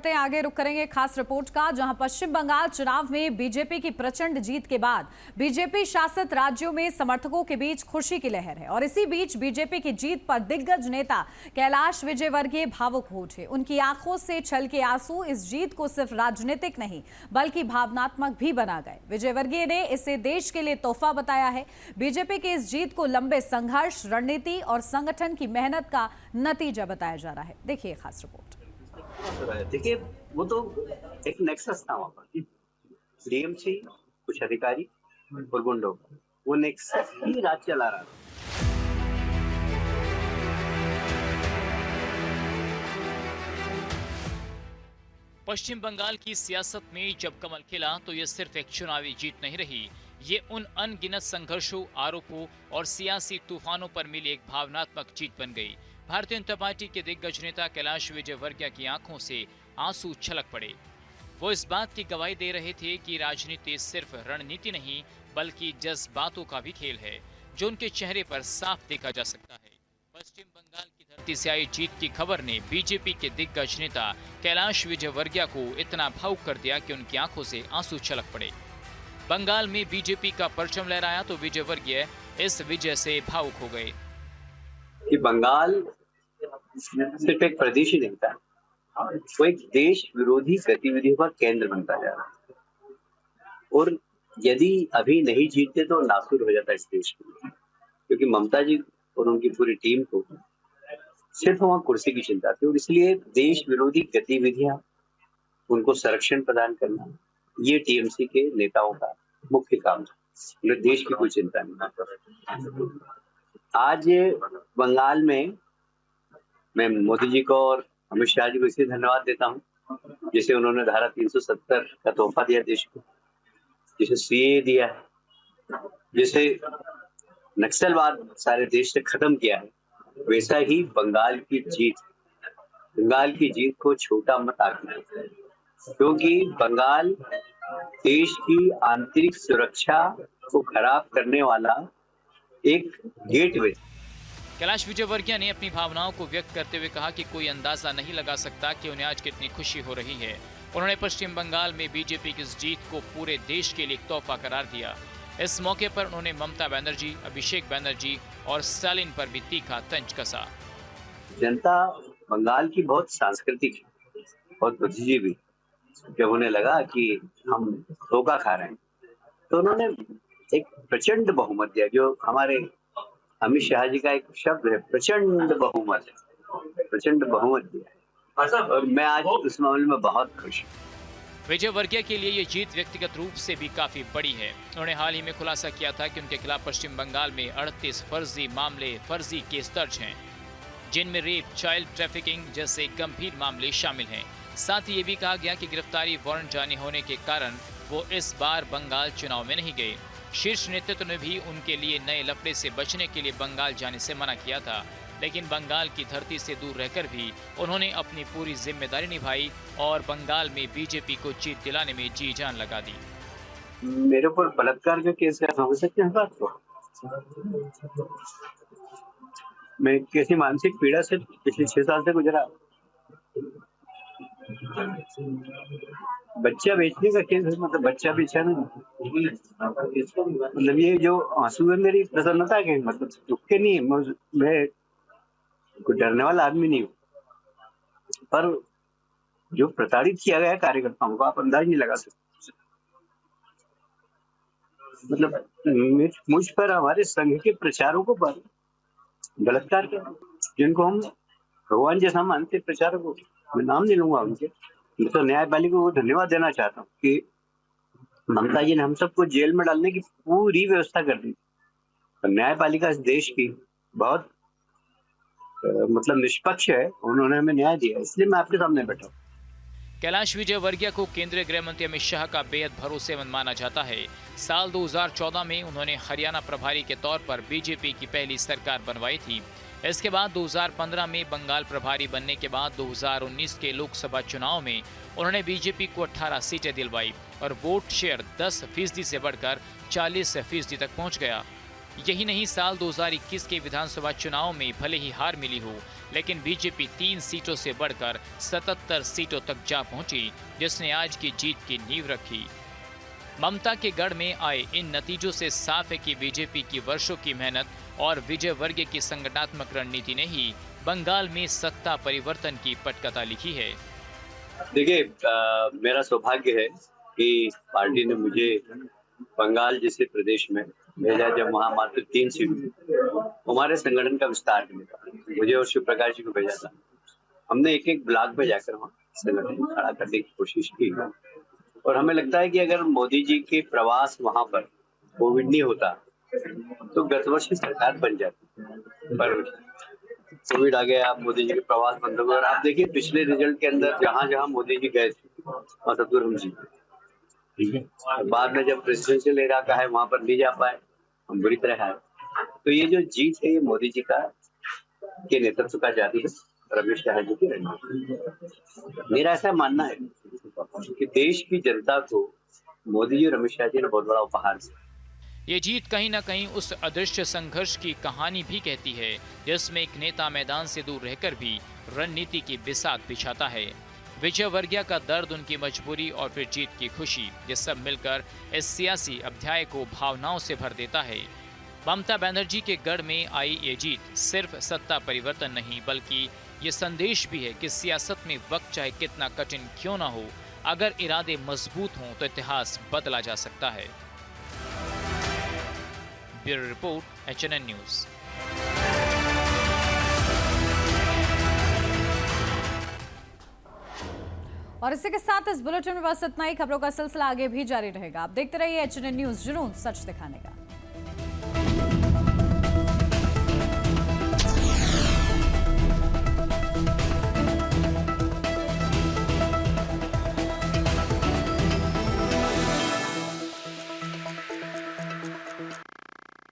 बढ़ते हैं आगे, रुक करेंगे खास रिपोर्ट का, जहां पश्चिम बंगाल चुनाव में बीजेपी की प्रचंड जीत के बाद बीजेपी शासित राज्यों में समर्थकों के बीच खुशी की लहर है। और इसी बीच बीजेपी की जीत पर दिग्गज नेता कैलाश विजयवर्गीय भावुक हो उठे। उनकी आंखों से छलके आंसू इस जीत को सिर्फ राजनीतिक नहीं बल्कि भावनात्मक भी बना गए। विजयवर्गीय ने इसे देश के लिए तोहफा बताया है। बीजेपी की इस जीत को लंबे संघर्ष, रणनीति और संगठन की मेहनत का नतीजा बताया जा रहा है। देखिए खास रिपोर्ट। देखिए, वो तो एक नेक्सस था वहां पर, डीएमसी, कुछ अधिकारी और गुंडों, वो नेक्सस ही राज चला रहा था। पश्चिम बंगाल की सियासत में जब कमल खिला तो ये सिर्फ एक चुनावी जीत नहीं रही, ये उन अनगिनत संघर्षों, आरोपों और सियासी तूफानों पर मिली एक भावनात्मक जीत बन गई। भारतीय जनता पार्टी के दिग्गज नेता कैलाश विजयवर्गीय की आंखों से आंसू छलक पड़े। वो इस बात की गवाही दे रहे थे कि राजनीति सिर्फ रणनीति नहीं बल्कि जज्बातों का भी खेल है, जो उनके चेहरे पर साफ देखा जा सकता है। पश्चिम बंगाल की धरती से आई जीत की खबर ने बीजेपी के दिग्गज नेता कैलाश विजयवर्गीय को इतना भावुक कर दिया कि उनकी आंखों से आंसू छलक पड़े। बंगाल में बीजेपी का परचम लहराया तो विजयवर्गीय इस विजय से भावुक हो गए। कि बंगाल सिर्फ एक प्रदेश ही नहीं था, वो एक देश विरोधी गतिविधियों का केंद्र बनता जा रहा है। और यदि अभी नहीं जीतते तो नासूर हो जाता इस देश के लिए, क्योंकि ममता जी और उनकी पूरी टीम को सिर्फ वहां कुर्सी की चिंता थी। और इसलिए देश विरोधी गतिविधियां, उनको संरक्षण प्रदान करना, ये टीएमसी के नेताओं का मुख्य काम था। देश की कोई चिंता नहीं। आज बंगाल में मैं मोदी जी को और अमित शाह जी को इसलिए धन्यवाद देता हूँ, जैसे उन्होंने धारा 370 का तोहफा दिया देश को, जिसे सीए दिया है, जिसे नक्सलवाद सारे देश से खत्म किया है, वैसा ही बंगाल की जीत को छोटा मत आंकना, क्योंकि बंगाल देश की आंतरिक सुरक्षा को खराब करने वाला एक गेटवे। कैलाश विजयवर्गीय ने अपनी भावनाओं को व्यक्त करते हुए कहा कि कोई अंदाजा नहीं लगा सकता कि उन्हें आज कितनी खुशी हो रही है। उन्होंने पश्चिम बंगाल में बीजेपी की इस जीत को पूरे देश के लिए एक तोहफा करार दिया। इस मौके पर उन्होंने ममता बनर्जी, अभिषेक बनर्जी और स्टालिन पर भी तीखा तंज कसा। जनता बंगाल की बहुत सांस्कृतिक, बहुत बुद्धिजीवी, जब उन्हें लगा कि हम धोखा खा रहे हैं तो उन्होंने एक प्रचंड बहुमत दिया, जो हमारे अमित शाह जी का एक शब्द है, प्रचंड बहुमत दिया। और मैं आज उस मामले में बहुत खुश हूँ। विजयवर्गीय के लिए ये जीत व्यक्तिगत रूप से भी काफी बड़ी है। उन्होंने हाल ही में खुलासा किया था कि उनके खिलाफ पश्चिम बंगाल में 38 फर्जी केस दर्ज हैं, जिनमें रेप, चाइल्ड ट्रैफिकिंग जैसे गंभीर मामले शामिल हैं। साथ ही ये भी कहा गया कि गिरफ्तारी वारंट जारी होने के कारण वो इस बार बंगाल चुनाव में नहीं गए। शीर्ष नेतृत्व ने भी उनके लिए नए लफड़े से बचने के लिए बंगाल जाने से मना किया था, लेकिन बंगाल की धरती से दूर रहकर भी उन्होंने अपनी पूरी जिम्मेदारी निभाई और बंगाल में बीजेपी को जीत दिलाने में जी जान लगा दी। मेरे ऊपर बलात्कार का केस है, समझ सकते हैं बात को। मैं किसी मानसिक पीड़ा से पिछले 6 साल से गुजरा। बच्चा बेचने का केस है, मतलब बच्चा बेचा नहीं, मतलब ये जो आंसू है मेरी प्रसन्नता के, मतलब दुख के नहीं है। मैं कोई डरने वाला आदमी नहीं हूँ, पर जो प्रताड़ित किया गया कार्यकर्ताओं को आप अंदाज नहीं लगा सकते। मतलब मुझ पर, हमारे संघ के प्रचारकों पर बलात्कार किया, जिनको हम भगवान जैसा मानते प्रचारकों, मैं नाम नहीं लूंगा उनके। मैं तो न्यायपालिका को धन्यवाद देना चाहता हूँ कि ममता जी ने हम सबको जेल में डालने की पूरी व्यवस्था कर दी। न्यायपालिका इस देश की बहुत मतलब निष्पक्ष है, उन्होंने हमें न्याय दिया, इसलिए मैं आपके सामने बैठा हूँ। कैलाश विजयवर्गीय को केंद्रीय गृह मंत्री अमित शाह का बेहद भरोसेमंद माना जाता है। साल 2014 में उन्होंने हरियाणा प्रभारी के तौर पर बीजेपी की पहली सरकार बनवाई थी। इसके बाद 2015 में बंगाल प्रभारी बनने के बाद 2019 के लोकसभा चुनाव में उन्होंने बीजेपी को 18 सीटें दिलवाई और वोट शेयर 10% से बढ़कर 40% तक पहुंच गया। यही नहीं, साल 2021 के विधानसभा चुनाव में भले ही हार मिली हो, लेकिन बीजेपी 3 सीटों से बढ़कर 77 सीटों तक जा पहुंची, जिसने आज की जीत की नींव रखी। ममता के गढ़ में आए इन नतीजों से साफ है कि बीजेपी की वर्षों की मेहनत और विजय वर्गीय की संगठनात्मक रणनीति ने ही बंगाल में सत्ता परिवर्तन की पटकथा लिखी है। देखिए, मेरा सौभाग्य है कि पार्टी ने मुझे बंगाल जैसे प्रदेश में भेजा, जब वहाँ मात्र 3 सीट हमारे संगठन का विस्तार करने का मुझे और शिव प्रकाश जी को भेजा था। हमने एक ब्लॉक में जाकर वहाँ संगठन खड़ा करने की कोशिश की और हमें लगता है कि अगर मोदी जी के प्रवास वहाँ पर कोविड नहीं होता तो गत वर्ष की सरकार बन जाती, पर कोविड आ गया, मोदी जी के प्रवास बंद हो गया और आप देखिए पिछले रिजल्ट के अंदर जहाँ जहाँ मोदी जी गए थे वहाँ सब दूर हम जीते। ठीक है, बाद में जब प्रेसिडेंशियल इलाका है वहां पर नहीं जा पाए, हम बुरी तरह हारे। तो ये जो जीत है ये मोदी जी का के नेतृत्व का जारी है, रमेश शाह जी की रणनीति। मेरा ऐसा मानना है कि देश की जनता को मोदी जी और रमेश शाह जी ने बहुत बड़ा उपहार दिया। ये जीत कहीं न कहीं उस अदृश्य संघर्ष की कहानी भी कहती है, जिसमें एक नेता मैदान से दूर रहकर भी रणनीति की बिसात बिछाता है। विजय वर्गीय का दर्द, उनकी मजबूरी और फिर जीत की खुशी, ये सब मिलकर इस सियासी अध्याय को भावनाओं से भर देता है। ममता बनर्जी के गढ़ में आई ये जीत सिर्फ सत्ता परिवर्तन नहीं, बल्कि ये संदेश भी है कि सियासत में वक्त चाहे कितना कठिन क्यों ना हो, अगर इरादे मजबूत हों तो इतिहास बदला जा सकता है। Bureau report, HNN news. और इसी के साथ इस बुलेटिन में बस इतना ही। खबरों का सिलसिला आगे भी जारी रहेगा। आप देखते रहिए HNN न्यूज़, जुनून सच दिखाने का।